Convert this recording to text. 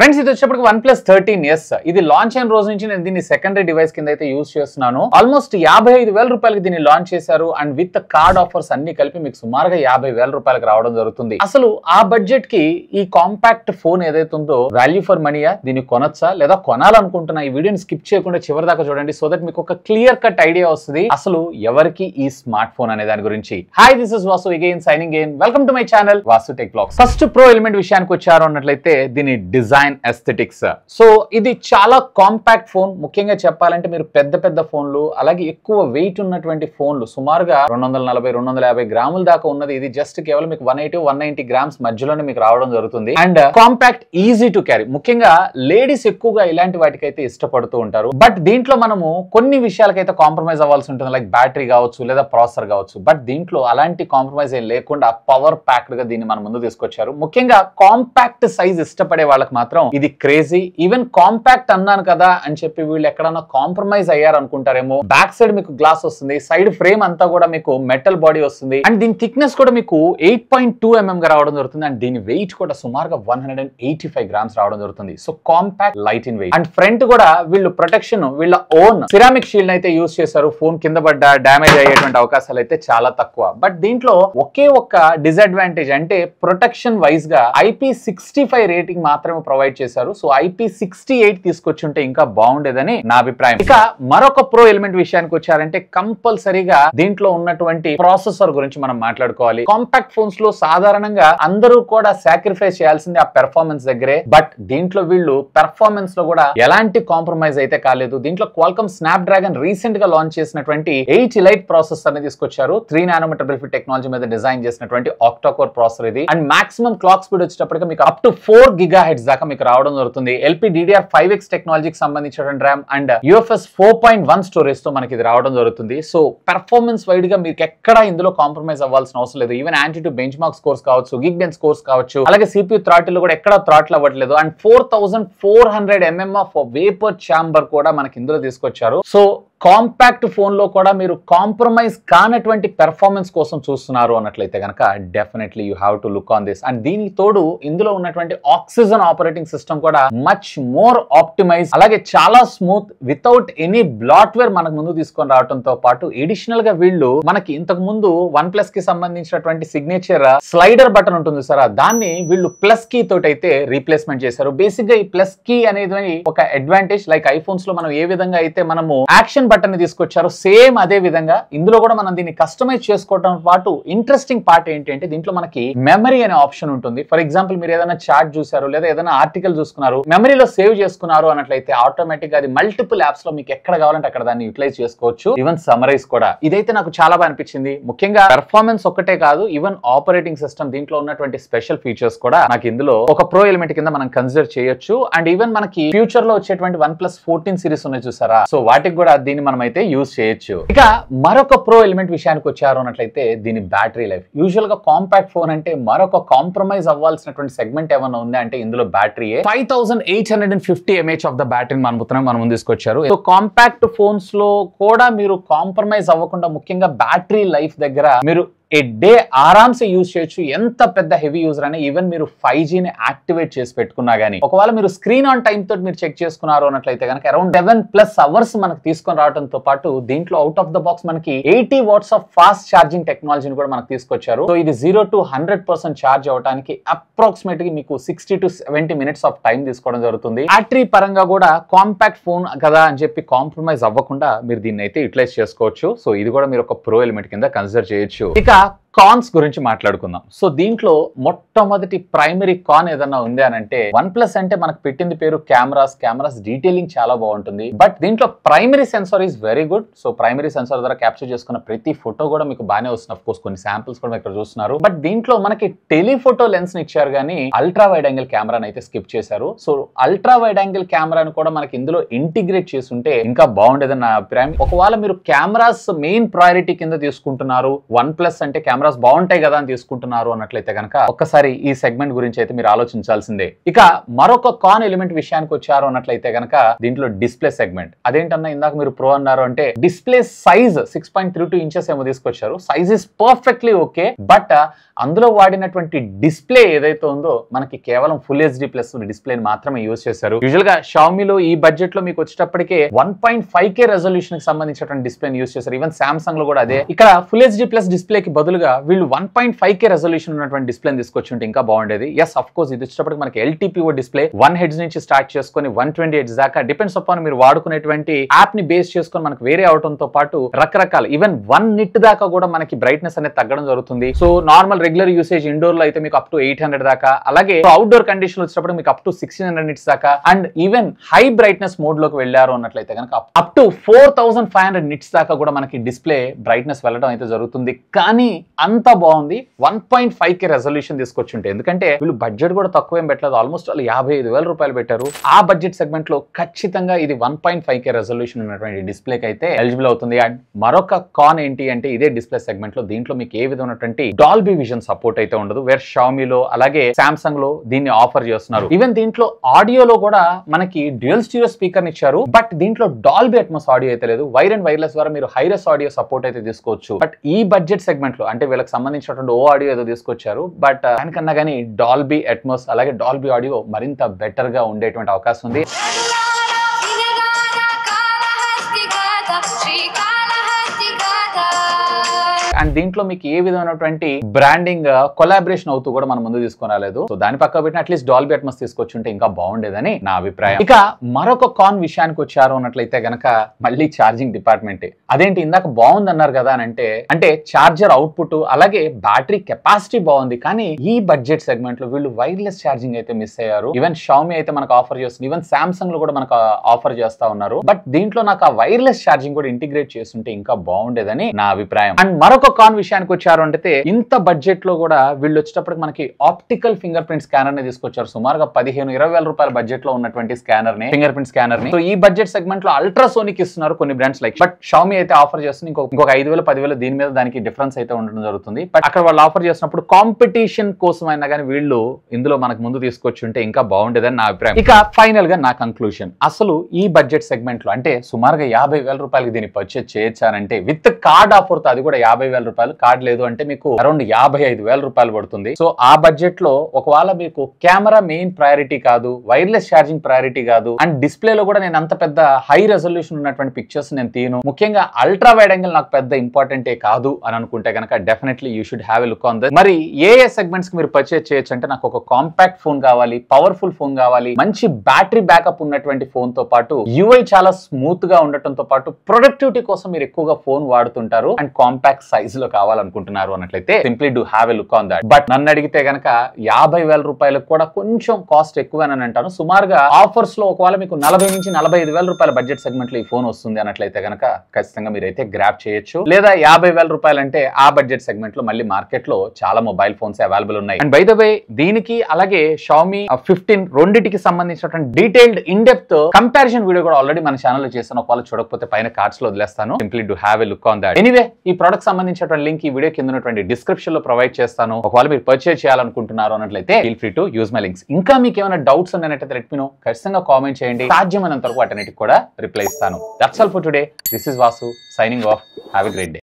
Friends ఇది వచ్చేప్పటికి OnePlus 13s ఇది లాంచ్ అయిన రోజు నుంచి నేను దీన్ని సెకండరీ డివైస్ కింద అయితే యూజ్ చేస్తున్నాను. ఆల్మోస్ట్ 55,000 రూపాయలకి దీన్ని లాంచ్ చేశారు అండ్ విత్ కార్డ్ ఆఫర్స్ అన్ని కలిపి మీకు సుమారుగా 50,000 రూపాయలకి రావడం జరుగుతుంది. అసలు ఆ బడ్జెట్ కి ఈ కాంపాక్ట్ ఫోన్ ఏదైతే ఉందో వాల్యూ ఫర్ మనీయా, దీన్ని కొనొచ్చా లేదా కొనాలనుకుంటున్నా? ఈ వీడియోని స్కిప్ చేయకుండా చివరి దాకా చూడండి సో దట్ మీకు ఒక క్లియర్ కట్ ఐడియా వస్తుంది అసలు ఎవరికి ఈ స్మార్ట్ ఫోన్ అనే దాని గురించి. Hi, this is Vasu again signing in. Welcome to my channel Vasu tech blogs. First pro element విషయానికి వచ్చారు అన్నట్లయితే దీని డిజైన్ ఎస్థెటిక్స్. సో ఇది చాలా కాంపాక్ట్ ఫోన్. ముఖ్యంగా చెప్పాలంటే మీరు పెద్ద పెద్ద ఫోన్లు అలాగే ఎక్కువ వెయిట్ ఉన్నటువంటి ఫోన్లు సుమారుగా 240-250 గ్రాముల దాకా ఉన్నది ఇది జస్ట్ కేవలం మీకు 180-190 గ్రామ్స్ మధ్యలోనే మీకు రావడం జరుగుతుంది. And compact, easy to carry. ముఖ్యంగా లేడీస్ ఎక్కువగా ఇలాంటి వాటికైతే ఇష్టపడుతూ ఉంటారు. బట్ దీంట్లో మనము కొన్ని విషయాలకైతే కాంప్రమైజ్ అవ్వాల్సి ఉంటుంది, లైక్ బ్యాటరీ కావచ్చు లేదా ప్రాసెసర్ కావచ్చు. బట్ దీంట్లో అలాంటి కాంప్రమైజ్ ఏం లేకుండా పవర్ ప్యాక్డ్ గా దీన్ని మన ముందు తీసుకొచ్చారు. ముఖ్యంగా కాంపాక్ట్ సైజ్ ఇష్టపడే వాళ్ళకి మాత్రం ఇది క్రేజీ. ఈవెన్ కాంపాక్ట్ అన్నాను కదా అని చెప్పి వీళ్ళు ఎక్కడన్నా కాంప్రమైజ్ అయ్యారు అనుకుంటారేమో. బ్యాక్ సైడ్ మీకు గ్లాస్ వస్తుంది, సైడ్ ఫ్రేమ్ అంతా కూడా మీకు మెటల్ బాడీ వస్తుంది అండ్ దీని థిక్నెస్ కూడా మీకు 8.2 mm గా రావడం జరుగుతుంది అండ్ దీని వెయిట్ కూడా సుమారుగా 185 గ్రామ్స్ రావడం జరుగుతుంది. So compact, light in weight. And front కూడా వీళ్ళు ప్రొటెక్షన్ వీళ్ళ ఓన్ సిరామిక్ షీల్డ్ అయితే యూజ్ చేశారు. ఫోన్ కింద పడ్డ డ్యామేజ్ అయ్యేటువంటి అవకాశాలు అయితే చాలా తక్కువ. బట్ దీంట్లో ఒకే ఒక్క డిసడ్వాంటేజ్ అంటే ప్రొటెక్షన్ వైజ్ గా IP65 రేటింగ్ మాత్రమే ప్రొవైడ్ చేశారు. సో IP68 తీసుకొచ్చి ఉంటే ఇంకా బాగుండేదని నా అభిప్రాయం. ఇక మరొక ప్రో ఎలిమెంట్ విషయానికి వచ్చారంటే కంపల్సరీగా దీంట్లో ఉన్నటువంటి ప్రాసెసర్ గురించి మనం మాట్లాడుకోవాలి. కాంపాక్ట్ ఫోన్స్ లో సాధారణంగా అందరూ కూడా సాక్రిఫైస్ చేయాల్సింది ఆ పెర్ఫార్మెన్స్ దగ్గరే. బట్ దీంట్లో వీళ్ళు పెర్ఫార్మెన్స్ లో కూడా ఎలాంటి కాంప్రమైజ్ అయితే కాలేదు. దీంట్లో క్వాల్కమ్ స్నాప్డ్రాగన్ రీసెంట్ గా లాంచ్ చేసినటువంటి 8 ఎలైట్ ప్రాసెసర్ ని తీసుకొచ్చారు. 3 nm బిల్ఫిట్ టెక్నాలజీ మీద డిజైన్ చేసినటువంటి ఆక్టా కోర్ ప్రాసెసర్ ఇది. అండ్ మాక్సిమం క్లాక్ స్పీడ్ వచ్చేటప్పటికి మీకు అప్ టు 4 GHz దాకా మీకు రావడం జరుగుతుంది. LPDDR5X టెక్నాలజీకి సంబంధించినటువంటి ర్యామ్ అండ్ UFS 4.1 స్టోరేజ్ తో మనకి ఇది రావడం జరుగుతుంది. సో పెర్ఫార్మెన్స్ వైడ్ గా మీకు ఎక్కడ ఇందులో కాంప్రమైజ్ అవ్వాల్సిన అవసరం లేదు. Even anti to bench mark scores కావచ్చు, గిగ్బెంచ్ స్కోర్స్ కావచ్చు, అలాగే CPU థ్రాటిల్ కూడా ఎక్కడ థ్రాటిల్ అవ్వట్లేదు. And 4400 mm of vapour chamber కూడా మనకి ఇందులో తీసుకొచ్చారు. సో కాంపాక్ట్ ఫోన్ లో కూడా మీరు కాంప్రమైజ్ కానటువంటి పెర్ఫార్మెన్స్ కోసం చూస్తున్నారు అన్నట్లయితే కనుక definitely you have to look on this. And దీనికి తోడు ఇందులో ఉన్నటువంటి ఆక్సిజన్ ఆపరేటింగ్ సిస్టమ్ కూడా మచ్ మోర్ ఆప్టిమైజ్, అలాగే చాలా స్మూత్ వితౌట్ ఎనీ బ్లాట్వేర్ మనకు ముందు తీసుకొని రావడంతో పాటు ఎడిషనల్ గా వీళ్ళు మనకి ఇంతకు ముందు OnePlus కి సంబంధించినటువంటి సిగ్నేచర్ స్లైడర్ బటన్ ఉంటుంది సార్, దాన్ని వీళ్ళు ప్లస్ కీ తోటి అయితే రీప్లేస్మెంట్ చేశారు. బేసిక్ గా ఈ ప్లస్ కీ అనేది ఒక అడ్వాంటేజ్. లైక్ ఐఫోన్స్ లో మనం ఏ విధంగా అయితే మనము యాక్షన్ బటన్ ని తీసుకొచ్చారు సేమ్ అదే విధంగా ఇందులో కూడా మనం దీన్ని కస్టమైజ్ చేసుకోవడం పాటు ఇంట్రెస్టింగ్ పార్ట్ ఏంటంటే దీంట్లో మనకి మెమరీ అనే ఆప్షన్ ఉంటుంది. ఫర్ ఎగ్జాంపుల్ మీరు ఏదైనా చాట్ చూసారు లేదా ఏదైనా ఆర్టికల్ చూసుకున్నారు, మెమరీలో సేవ్ చేసుకున్నారు అన్నట్లయితే ఆటోమేటిక్ గా అది మల్టిపుల్ యాప్స్ లో మీకు ఎక్కడ కావాలంటే అక్కడ దాన్ని యూటిలైజ్ చేసుకోవచ్చు. ఈవెన్ సమరైజ్ కూడా. ఇదైతే నాకు చాలా బాగా అనిపించింది. ముఖ్యంగా పెర్ఫార్మెన్స్ ఒక్కటే కాదు, ఈవెన్ ఆపరేటింగ్ సిస్టమ్ దీంట్లో ఉన్నటువంటి స్పెషల్ ఫీచర్స్ కూడా నాకు ఇందులో ఒక ప్రో ఎలిమెంట్ కింద మనం కన్సిడర్ చేయొచ్చు. అండ్ ఈవెన్ మనకి ఫ్యూచర్ లో వచ్చేటువంటి OnePlus 14 సిరీస్ ఉన్నాయి చూసారా, సో వాటికి కూడా దీన్ని మనం అయితే యూజ్ చేయొచ్చు. ఇక మరొక ప్రో ఎలిమెంట్ విషయానికి వచ్చారు అన్నట్లయితే దీని బ్యాటరీ లైఫ్. యూజువల్ గా కాంపాక్ట్ ఫోన్ అంటే మరొక కాంప్రమైజ్ అవ్వాల్సినటువంటి సెగ్మెంట్ ఏమైనా ఉంది అంటే ఇందులో బ్యాటరీ 5850 mAh ఆఫ్ ద బ్యాటరీని మన ముందు తీసుకొచ్చారు. సో కాంపాక్ట్ ఫోన్స్ లో కూడా మీరు కాంప్రమైజ్ అవ్వకుండా ముఖ్యంగా బ్యాటరీ లైఫ్ దగ్గర మీరు ఏ డే ఆరామ్సే యూజ్ చేయొచ్చు. ఎంత పెద్ద హెవీ యూజర్ అయినా ఈవెన్ మీరు 5Gని యాక్టివేట్ చేసి పెట్టుకున్నా గానీ ఒకవేళ మీరు స్క్రీన్ ఆన్ టైం తోటి మీరు చెక్ చేసుకున్నారు అన్నట్లయితే కనుక అరౌండ్ 7+ అవర్స్ మనకు తీసుకొని రావడంతో పాటు దీంట్లో అవుట్ ఆఫ్ ద బాక్స్ మనకి 80 watts ఆఫ్ ఫాస్ట్ ఛార్జింగ్ టెక్నాలజీని కూడా మనకు తీసుకొచ్చారు. సో ఇది 0 to 100% ఛార్జ్ అవడానికి అప్రాక్సిమేట్ గా మీకు 60 to 70 minutes ఆఫ్ టైం తీసుకోవడం జరుగుతుంది. బ్యాటరీ పరంగా కూడా కాంపాక్ట్ ఫోన్ కదా అని చెప్పి కాంప్రమైజ్ అవ్వకుండా మీరు దీన్ని అయితే యూటిలైజ్ చేసుకోవచ్చు. సో ఇది కూడా మీరు ఒక ప్రో ఎలిమెంట్ కింద కన్సిడర్ చేయొచ్చు. ఇక కాన్స్ గురించి మాట్లాడుకుందాం. సో దీంట్లో మొట్టమొదటి ప్రైమరీ కాన్ ఏదన్నా ఉంది అని అంటే OnePlus అంటే మనకు పెట్టింది పేరు కెమెరాస్ డీటెయిలింగ్ చాలా బాగుంటుంది. బట్ దీంట్లో primary censor is very good. So primary censor ద్వారా క్యాప్చర్ చేసుకున్న ప్రతి ఫోటో కూడా మీకు బాగానే వస్తుంది. అఫ్ కోర్స్ కొన్ని శాంపిల్స్ కూడా ఇక్కడ చూస్తున్నారు. బట్ దీంట్లో మనకి టెలిఫోటో లెన్స్ ని ఇచ్చారు కానీ అల్ట్రా వైడ్ యాంగిల్ కెమెరాని అయితే స్కిప్ చేశారు. సో అల్ట్రా వైడ్ యాంగిల్ కెమెరాని కూడా మనకి ఇందులో ఇంటిగ్రేట్ చేస్తుంటే ఇంకా బాగుండేదని నా అభిప్రాయం. ఒకవేళ మీరు కెమెరాస్ మెయిన్ ప్రయారిటీ కింద తీసుకుంటున్నారు, OnePlus అంటే కెమెరా కెమెరాస్ బాగుంటాయి కదా అని తీసుకుంటున్నారు అన్నట్లయితే కనుక ఒక్కసారి ఈ సెగ్మెంట్ గురించి అయితే మీరు ఆలోచించాల్సిందే. ఇక మరొక కాన్ ఎలిమెంట్ విషయానికి వచ్చారు అన్నట్లయితే కనుక దీంట్లో డిస్ప్లే సెగ్మెంట్. అదేంటన్నా ఇందాక మీరు ప్రో అన్నారు అంటే డిస్ప్లే సైజ్ 6.32 ఇంచెస్ ఏమో తీసుకొచ్చారు. Size is perfectly okay, but అందులో వాడినటువంటి డిస్ప్లే ఏదైతే ఉందో మనకి కేవలం ఫుల్ హెచ్డి ప్లస్ డిస్ప్లే మాత్రమే యూజ్ చేశారు. యూజువల్ గా షామీలో ఈ బడ్జెట్ లో మీకు వచ్చేటప్పటికే 1.5K రెజల్యూషన్ కి సంబంధించినటువంటి డిస్ప్లే యూజ్ చేశారు. ఈవెన్ సామ్సంగ్ లో కూడా అదే. ఇక్కడ ఫుల్ హెచ్డి ప్లస్ డిస్ప్లే కి బదులుగా వీళ్ళు 1.5K రెజల్యూషన్ ఉన్నటువంటి డిస్ప్లే తీసుకొచ్చుంటే ఇంకా బాగుండేది. ఎస్ అఫ్ కోర్స్ ఇది వచ్చేటప్పటికి మనకి ఎల్టీపీఓ డిస్ప్లే 1 హెడ్స్ నుంచి స్టార్ట్ చేసుకొని 120 హెడ్స్ దాకా డిపెండ్స్ అపాన్ మీరు వాడుకునేటువంటి యాప్ ని బేస్ చేసుకొని మనకి వేరే అవడంతో పాటు రకరకాల ఈవెన్ 1 నిట్ దాకా కూడా మనకి బ్రైట్నెస్ అనేది తగ్గడం జరుగుతుంది. So normal regular usage indoor లో అయితే మీకు అప్ టు 800 దాకా, అలాగే అవుట్డోర్ కండిషన్ వచ్చేటప్పుడు మీకు అప్ టు 1600 నిట్స్ దాకా, and even high brightness mode లోకి వెళ్ళారు అన్నట్లయితే కనుక అప్ టు 4500 నిట్స్ దాకా కూడా మనకి డిస్ప్లే బ్రైట్నెస్ వెళ్ళడం అయితే జరుగుతుంది. కానీ అంత బాగుంది 1.5K రెజల్యూషన్ తీసుకొచ్చుంటే, ఎందుకంటే వీళ్ళు బడ్జెట్ కూడా తక్కువ ఏం పెట్టలేదు. ఆల్మోస్ట్ వాళ్ళు 55,000 రూపాయలు పెట్టారు. ఆ బడ్జెట్ సెగ్మెంట్ లో ఖచ్చితంగా ఇది 1.5K రెజల్యూషన్ ఉన్నటువంటి డిస్ప్లే కి అయితే ఎలిజిబుల్ అవుతుంది. అండ్ మరొక కాన్ ఏంటి అంటే ఇదే డిస్ప్లే సెగ్మెంట్ లో దీంట్లో మీకు ఏ విధమైనటువంటి డాల్బీ విజన్ సపోర్ట్ అయితే ఉండదు. వేర్ షామీలో అలాగే సామ్సంగ్ లో దీన్ని ఆఫర్ చేస్తున్నారు. ఈవెన్ దీంట్లో ఆడియోలో కూడా మనకి డ్యూయల్ స్టీరియో స్పీకర్ ఇచ్చారు, బట్ దీంట్లో డాల్బీ అట్మాస్ ఆడియో అయితే లేదు. వైర్ అండ్ వైర్లెస్ ద్వారా మీరు హైరెస్ ఆడియో సపోర్ట్ అయితే తీసుకోవచ్చు. బట్ ఈ బడ్జెట్ సెగ్మెంట్ లో అంటే వీళ్ళకి సంబంధించినటువంటి ఓ ఆడియో ఏదో తీసుకొచ్చారు, బట్ దానికన్నా కానీ డాల్బీ అట్మాస్ అలాగే డాల్బీ ఆడియో మరింత బెటర్ గా ఉండేటువంటి అవకాశం ఉంది. అండ్ దీంట్లో మీకు ఏ విధమైనటువంటి బ్రాండింగ్ కొలాబరేషన్ అవుతూ కూడా మనం ముందు తీసుకొని రాలేదు. సో దాని పక్క పెట్టిన అట్లీస్ట్ డాల్బీ అట్మాస్ తీసుకొచ్చుంటే ఇంకా బాగుండేదని నా అభిప్రాయం. ఇక మరొక కాన్ విషయానికి వచ్చారు అన్నట్లయితే గనక మళ్ళీ ఛార్జింగ్ డిపార్ట్మెంట్. అదేంటి ఇందాక బాగుంది అన్నారు కదా అని అంటే ఛార్జర్ అవుట్పుట్ అలాగే బ్యాటరీ కెపాసిటీ బాగుంది, కానీ ఈ బడ్జెట్ సెగ్మెంట్ లో వీళ్ళు వైర్లెస్ ఛార్జింగ్ అయితే మిస్ అయ్యారు. ఈవెన్ షామీ అయితే మనకు ఆఫర్ చేస్తుంది, ఈవెన్ సామ్సంగ్ లో కూడా మనకు ఆఫర్ చేస్తా ఉన్నారు. బట్ దీంట్లో నాకు ఆ వైర్లెస్ ఛార్జింగ్ కూడా ఇంటిగ్రేట్ చేస్తుంటే ఇంకా బాగుండేదని నా అభిప్రాయం. అండ్ మరొక కాన్ విషయానికి వచ్చారు అంటే ఇంత బడ్జెట్ లో కూడా వీళ్ళు వచ్చేటప్పటికి మనకి ఆప్టికల్ ఫింగర్ ప్రింట్ స్కానర్ ని తీసుకొచ్చారు. సుమారుగా 15-20 వేల రూపాయల బడ్జెట్ లో ఉన్నటువంటి స్కానర్ ని, ఫింగర్ ప్రింట్ స్కానర్ ని. సో ఈ బడ్జెట్ సెగ్మెంట్ లో అల్ట్రాసోనిక్ ఇస్తున్నారు కొన్ని బ్రాండ్స్ లైక్, బట్ షామీ అయితే ఆఫర్ చేస్తుంది ఇంకొక 5,000-10,000 దీని మీద దానికి డిఫరెన్స్ అయితే ఉండడం జరుగుతుంది. బట్ అక్కడ వాళ్ళు ఆఫర్ చేసినప్పుడు కాంపిటీషన్ కోసం అయినా కానీ వీళ్ళు ఇందులో మనకు ముందు తీసుకొచ్చి ఉంటే ఇంకా బాగుండేదని నా అభిప్రాయం. ఇక ఫైనల్ గా నా కంక్లూషన్, అసలు ఈ బడ్జెట్ సెగ్మెంట్ లో అంటే సుమారుగా 50,000 రూపాయలకి దీన్ని పర్చేజ్ చేయొచ్చానంటే విత్ కార్డ్ ఆఫర్ తో, అది కూడా 50,000 రూపాయలు, కార్డ్ లేదు అంటే మీకు అరౌండ్ 55,000 రూపాయలు పడుతుంది. సో ఆ బడ్జెట్ లో ఒకవేళ మీకు కెమెరా మెయిన్ ప్రయారిటీ కాదు, వైర్లెస్ ఛార్జింగ్ ప్రయారిటీ కాదు, అండ్ డిస్ప్లే లో కూడా నేను అంత పెద్ద హై రెజల్యూషన్ ఉన్నటువంటి పిక్చర్స్ నేను తీను, ముఖ్యంగా అల్ట్రా వైడ్ యాంగిల్ నాకు పెద్ద ఇంపార్టెంటే కాదు అని అనుకుంటే కనుక definitely you should have a look on that. మరి ఏ సెగ్మెంట్స్ కి మీరు పర్చేజ్ చేయొచ్చు అంటే నాకు ఒక కాంపాక్ట్ ఫోన్ కావాలి, పవర్ఫుల్ ఫోన్ కావాలి, మంచి బ్యాటరీ బ్యాకప్ ఉన్నటువంటి ఫోన్ తో పాటు యూఐ చాలా స్మూత్ గా ఉండటంతో పాటు ప్రొడక్టివిటీ కోసం మీరు ఎక్కువగా ఫోన్ వాడుతుంటారు అండ్ కాంపాక్ట్ సైజ్ లో కావాలనుకుంటున్నారు అన్నట్లయితే simply do have a look on that. But నన్ను అడిగితే గనక 50,000 రూపాయలకు కూడా కొంచెం కాస్ట్ ఎక్కువని అంటాను. సుమారుగా ఆఫర్స్ లో ఒకవేళ మీకు 40,000-45,000 రూపాయల బడ్జెట్ సెగ్మెంట్ లో ఈ ఫోన్ వస్తుంది అన్నట్లయితే గనక ఖచ్చితంగా మీరైతే గ్రాప్ చేయొచ్చు. లేదా 50,000 రూపాయలు అంటే ఆ బడ్జెట్ సెగ్మెంట్ లో మళ్ళీ మార్కెట్ లో చాలా మొబైల్ ఫోన్స్ అవైలబుల్ ఉన్నాయి. అండ్ బై ద వే దీనికి అలాగే షామీ 15 రెండిటికి సంబంధించినటువంటి detailed in depth comparison video కూడా ఆల్రెడీ మన ఛానల్ లో చేస్తాను. ఒకవేళ చూడకపోతే పైన కార్డ్స్ లో వదిలేస్తాను. Simply do have a look on that. Anyway ఈ ప్రొడక్ట్ సంబంధించినటువంటి లింక్ ఈ వీడియో కింద ఉన్నటువంటి డిస్క్రిప్షన్ లో ప్రొవైడ్ చేస్తాను. ఒకవేళ మీరు పర్చేజ్ చేయాలనుకుంటున్నారు అన్నట్లయితే feel free to use my links. ఇంకా మీకు ఏమైనా డౌట్స్ ఉన్నట్లయితే లెట్ మీ నో. ఖచ్చితంగా కామెంట్ చేయండి, సాధ్యమైనంత వరకు వాటన్నిటికి కూడా రిప్లై ఇస్తాను. That's all for today. This is Vasu signing off. Have a great day.